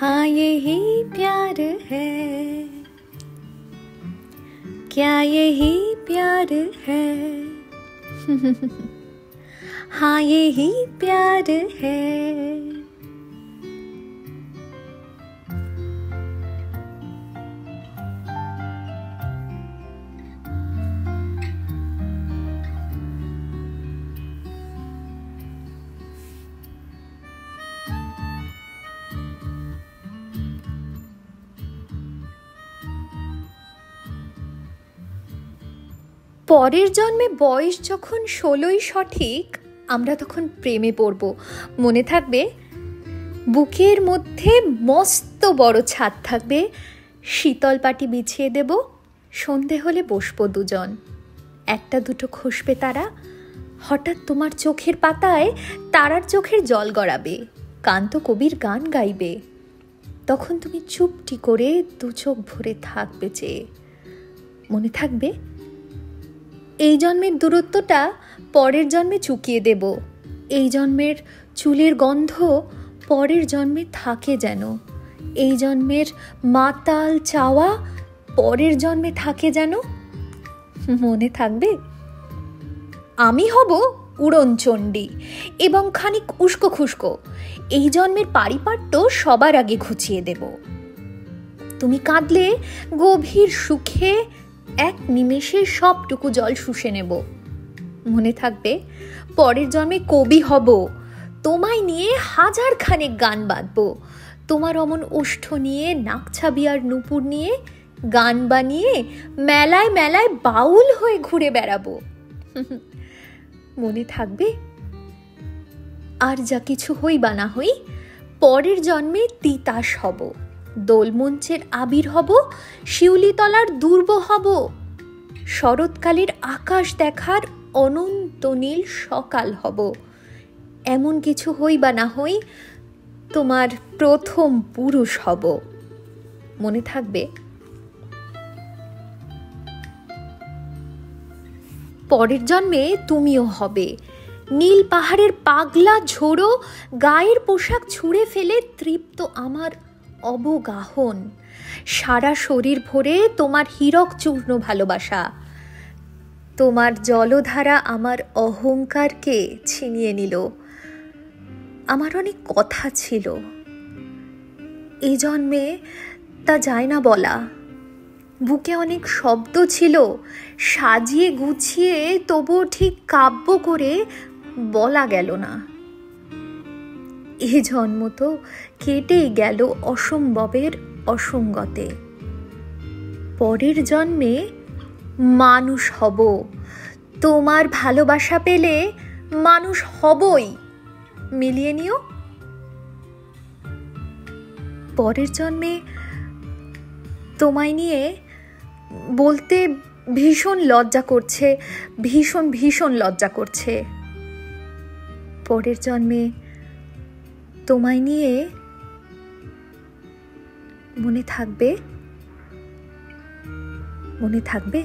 हाँ यही प्यार है, क्या यही प्यार है। हाँ यही प्यार है। পরের জন্মে বয়স যখন 16ই সঠিক, আমরা তখন প্রেমে পড়ব। মনে থাকবে, বুকের মধ্যে মস্ত বড় ছাদ থাকবে, শীতল পাটি বিছিয়ে দেব, সন্ধে হলে বসবো দুজন। একটা দুটো খসবে তারা, হঠাৎ তোমার চোখের পাতায় তারার চোখের জল গড়াবে, কান্ত কবির গান গাইবে। তখন তুমি চুপটি করে দু চোখ ভরে থাকবে চেয়ে। মনে থাকবে, এই জন্মের দূরত্বটা পরের জন্মে চুকিয়ে দেব। এই জন্মের চুলের গন্ধ পরের জন্মে থাকে যেন। এই জন্মের মাতাল চাওয়া পরের জন্মে থাকে যেন। মনে থাকবে, আমি হব উড়নচণ্ডী এবং খানিক উস্কো খুস্কো। এই জন্মের পারিপাট্য সবার আগে ঘুচিয়ে দেব। তুমি কাঁদলে গভীর সুখে এক নিমেষে সবটুকু জল শুষে নেব। মনে থাকবে, পরের জন্মে কবি হব, তোমায় নিয়ে হাজার খানেক গান বাঁধব। তোমার অমন ওষ্ঠ নিয়ে, নাকছাবি আর নুপুর নিয়ে গান বানিয়ে মেলায় মেলায় বাউল হয়ে ঘুরে বেড়াবো। মনে থাকবে, আর যা কিছু হই বা না হই, পরের জন্মে তিতাস হব, দোলমঞ্চের আবির হব, শিউলিতলার দুর্ব হব, শরৎকালের আকাশ দেখার অনন্ত নীল সকাল হব। এমন কিছু হই বা না হই, তোমার প্রথম পুরুষ হব। মনে থাকবে, পরের জন্মে তুমিও হবে নীল পাহাড়ের পাগলা ঝোড়ো, গায়ের পোশাক ছুঁড়ে ফেলে তৃপ্ত আমার অবগাহন। সারা শরীর ভরে তোমার হীরক চূর্ণ ভালোবাসা। তোমার জলধারা আমার অহংকারকে ছিনিয়ে নিল। আমার অনেক কথা ছিল, এই জন্মে তা যায় না বলা। বুকে অনেক শব্দ ছিল, সাজিয়ে গুছিয়ে তবুও ঠিক কাব্য করে বলা গেল না। এ জন্ম তো কেটেই গেল অসম্ভবের অসঙ্গতে। পরের জন্মে মানুষ হব, তোমার ভালোবাসা পেলে মানুষ হবই, মিলিয়ে নিও। পরের জন্মে তোমায় নিয়ে বলতে ভীষণ লজ্জা করছে, ভীষণ ভীষণ লজ্জা করছে। পরের জন্মে তোমায় নিয়ে মনে থাকবে, মনে থাকবে।